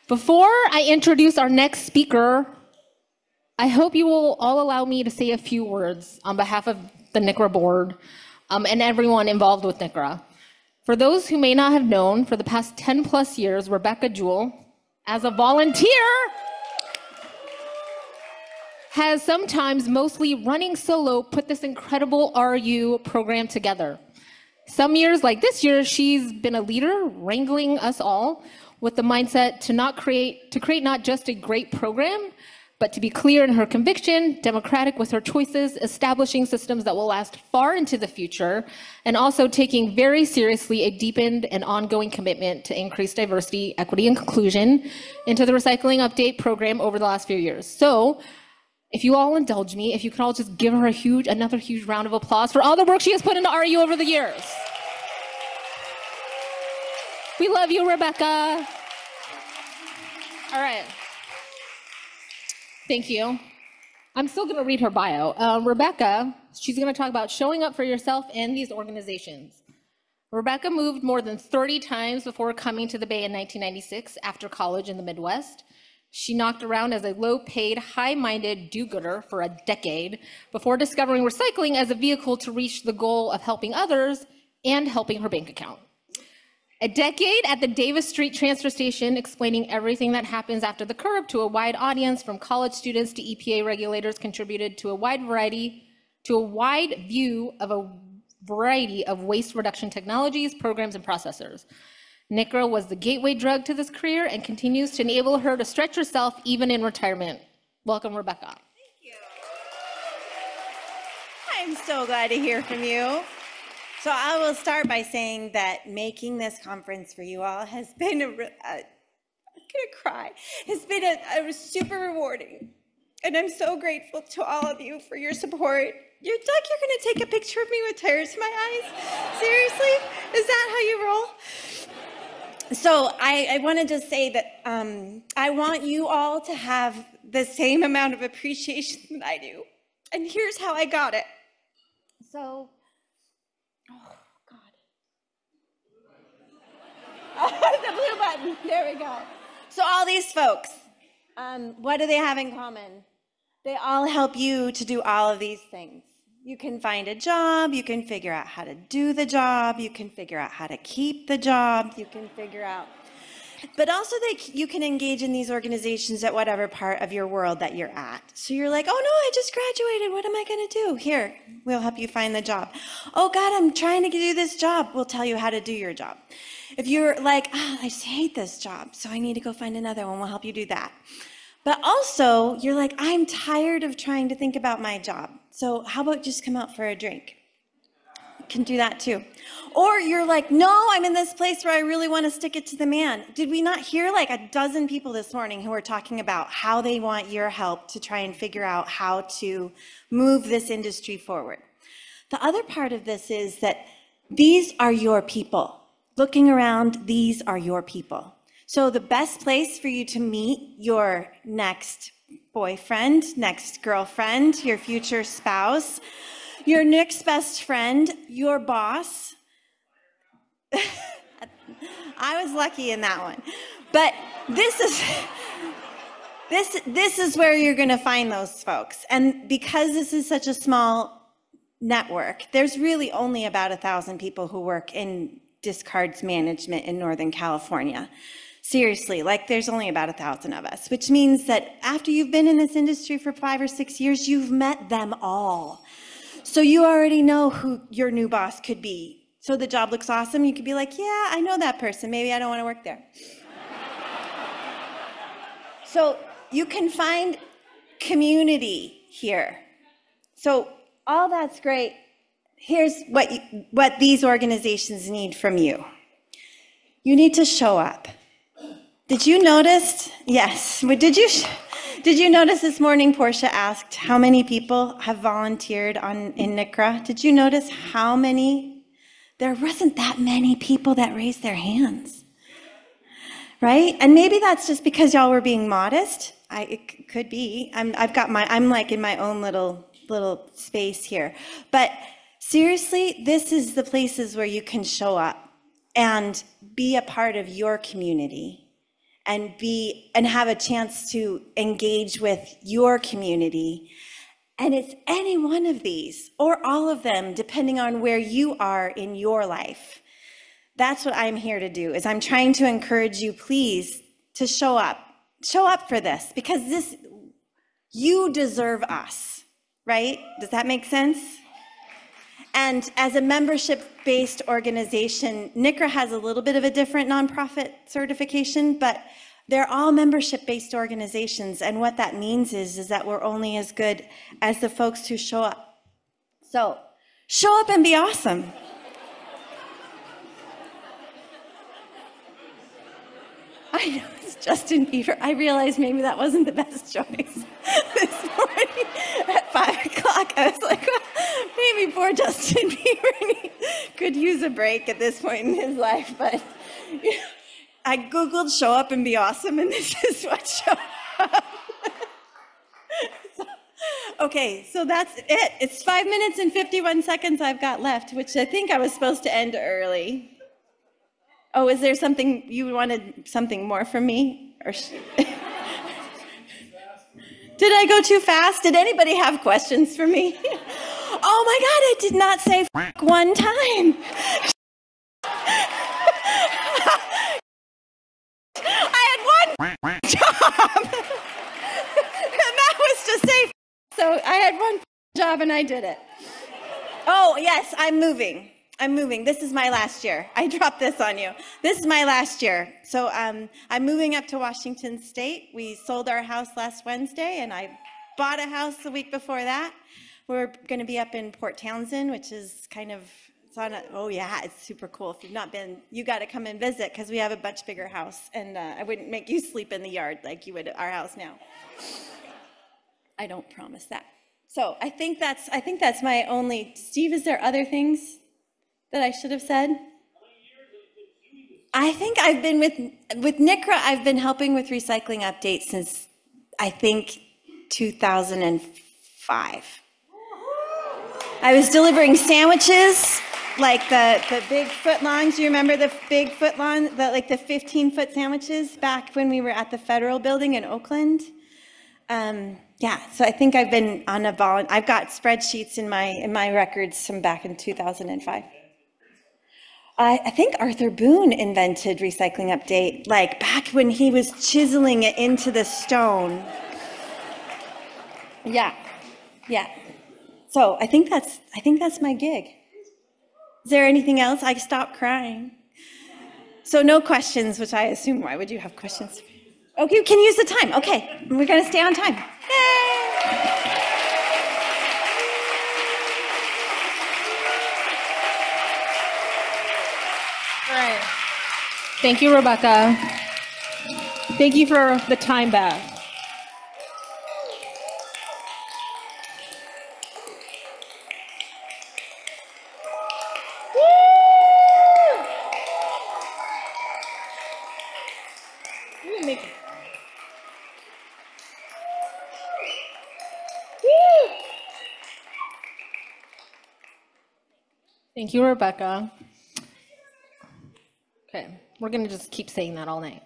Before I introduce our next speaker, I hope you will all allow me to say a few words on behalf of the NCRA board and everyone involved with NCRA. For those who may not have known, for the past 10 plus years, Rebecca Jewell, as a volunteer, has sometimes, mostly running solo, put this incredible RU program together. Some years, like this year, she's been a leader, wrangling us all with the mindset to create not just a great program, but to be clear in her conviction, democratic with her choices, establishing systems that will last far into the future, and also taking very seriously a deepened and ongoing commitment to increase diversity, equity, and inclusion into the recycling update program over the last few years. So, if you all indulge me, if you could all just give her another huge round of applause for all the work she has put into RU over the years. We love you, Rebecca. All right. Thank you. I'm still going to read her bio. Rebecca, she's going to talk about showing up for yourself and these organizations. Rebecca moved more than 30 times before coming to the Bay in 1996 after college in the Midwest. She knocked around as a low-paid, high-minded do-gooder for a decade before discovering recycling as a vehicle to reach the goal of helping others and helping her bank account. A decade at the Davis Street transfer station, explaining everything that happens after the curb to a wide audience, from college students to EPA regulators, contributed to a wide view of a variety of waste reduction technologies, programs, and processors. NCRA was the gateway drug to this career and continues to enable her to stretch herself even in retirement. Welcome, Rebecca. Thank you. I'm so glad to hear from you. So I will start by saying that making this conference for you all has been I'm gonna cry. It's been super rewarding. And I'm so grateful to all of you for your support. You're gonna take a picture of me with tears in my eyes? Seriously? Is that how you roll? So I want to just say that I want you all to have the same amount of appreciation that I do. And here's how I got it. So, oh God. The blue button, there we go. So all these folks, what do they have in common? They all help you to do all of these things. You can find a job, you can figure out how to do the job, you can figure out how to keep the job, you can figure out, but also you can engage in these organizations at whatever part of your world that you're at. So you're like, oh no, I just graduated, what am I gonna do? Here, we'll help you find the job. Oh God, I'm trying to do this job, we'll tell you how to do your job. If you're like, oh, I just hate this job, so I need to go find another one, we'll help you do that. But also, you're like, I'm tired of trying to think about my job. So how about just come out for a drink? You can do that too. Or you're like, no, I'm in this place where I really want to stick it to the man. Did we not hear like a dozen people this morning who are talking about how they want your help to try and figure out how to move this industry forward? The other part of this is that these are your people. Looking around, these are your people. So the best place for you to meet your next boyfriend, next girlfriend, your future spouse, your next best friend, your boss. I was lucky in that one. But this is where you're going to find those folks. And because this is such a small network, there's really only about 1,000 people who work in discards management in Northern California. Seriously, like there's only about 1,000 of us, which means that after you've been in this industry for 5 or 6 years, you've met them all. So you already know who your new boss could be. So the job looks awesome. You could be like, yeah, I know that person. Maybe I don't want to work there. So you can find community here. So all that's great. Here's what these organizations need from you. You need to show up. Did you notice? Yes. Did you notice this morning Portia asked how many people have volunteered in NCRA? Did you notice how many? There wasn't that many people that raised their hands, right? And maybe that's just because y'all were being modest. It could be. I'm like in my own little space here. But seriously, this is the places where you can show up and be a part of your community and have a chance to engage with your community. And it's any one of these or all of them, depending on where you are in your life. That's what I'm here to do, is I'm trying to encourage you, please, to show up. Show up for this, because you deserve us, right? Does that make sense? And as a membership-based organization, NCRA has a little bit of a different nonprofit certification, but they're all membership-based organizations. And what that means is that we're only as good as the folks who show up. So show up and be awesome. I know, it's Justin Bieber. I realized maybe that wasn't the best choice this morning at 5 o'clock. I was like, well, maybe poor Justin Bieber could use a break at this point in his life. But you know, I Googled show up and be awesome, and this is what showed up. Okay, so that's it. It's 5 minutes and 51 seconds I've got left, which I think I was supposed to end early. Oh, is there something, you wanted something more from me? Or did I go too fast? Did anybody have questions for me? Oh my God, I did not say one time. I had one job. And that was to say, so I had one job and I did it. Oh yes, I'm moving. This is my last year. I dropped this on you. This is my last year. So I'm moving up to Washington State. We sold our house last Wednesday, and I bought a house the week before that. We're going to be up in Port Townsend, which is kind of, oh yeah, it's super cool. If you've not been, you got to come and visit, because we have a much bigger house, and I wouldn't make you sleep in the yard like you would at our house now. I don't promise that. So I think that's my only. Steve, is there other things that I should have said? I think I've been with NCRA, I've been helping with recycling updates since, I think, 2005. I was delivering sandwiches, like the big footlongs. You remember the big footlong, like the 15-foot sandwiches back when we were at the Federal Building in Oakland? Yeah, so I think I've been on I've got spreadsheets in my records from back in 2005. I think Arthur Boone invented Recycling Update, like back when he was chiseling it into the stone. Yeah. So I think that's my gig. Is there anything else? I stopped crying. So no questions, which I assume, why would you have questions? Okay, you can use the time. Okay, we're gonna stay on time. Yay! All right. Thank you, Rebecca. Thank you for the time back. Thank you, Rebecca. Okay, we're gonna just keep saying that all night.